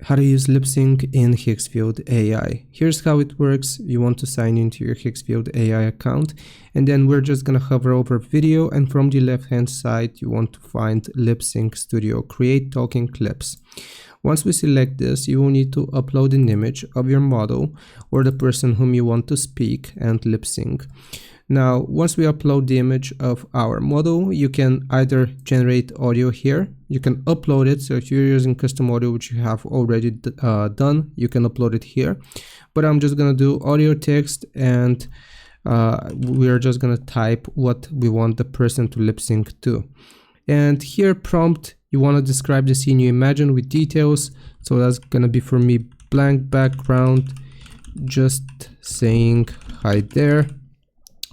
how to use Lipsync in Higgsfield AI. Here's how it works. You want to sign into your Higgsfield AI account, and then we're just gonna hover over video, and from the left hand side you want to find Lipsync Studio, create talking clips. Once we select this, you will need to upload an image of your model or the person whom you want to speak and lip sync. Now, once we upload the image of our model, you can either generate audio here, you can upload it. So if you're using custom audio, which you have already done, you can upload it here. But I'm just gonna do audio text, and we're just gonna type what we want the person to lip sync to. And here prompt, you want to describe the scene you imagine with details. So that's gonna be for me blank background, just saying hi there.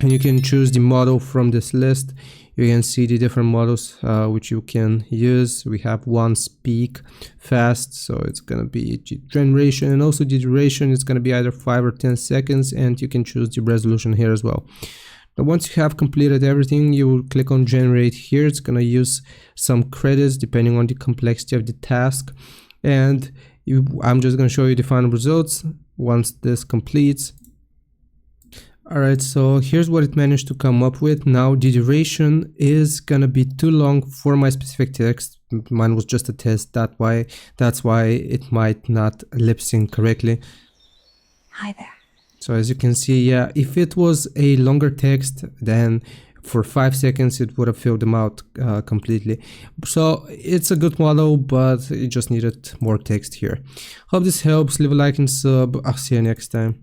And you can choose the model from this list. You can see the different models which you can use. We have one speak fast, so it's gonna be generation, and also the duration is gonna be either 5 or 10 seconds, and you can choose the resolution here as well. Now, once you have completed everything, you will click on generate here. It's gonna use some credits depending on the complexity of the task, and I'm just gonna show you the final results once this completes. Alright, so here's what it managed to come up with. Now the duration is gonna be too long for my specific text. Mine was just a test, that's why it might not lip sync correctly. Hi there. So as you can see, yeah, if it was a longer text, then for 5 seconds it would have filled them out completely. So it's a good model, but it just needed more text here. Hope this helps. Leave a like and sub. I'll see you next time.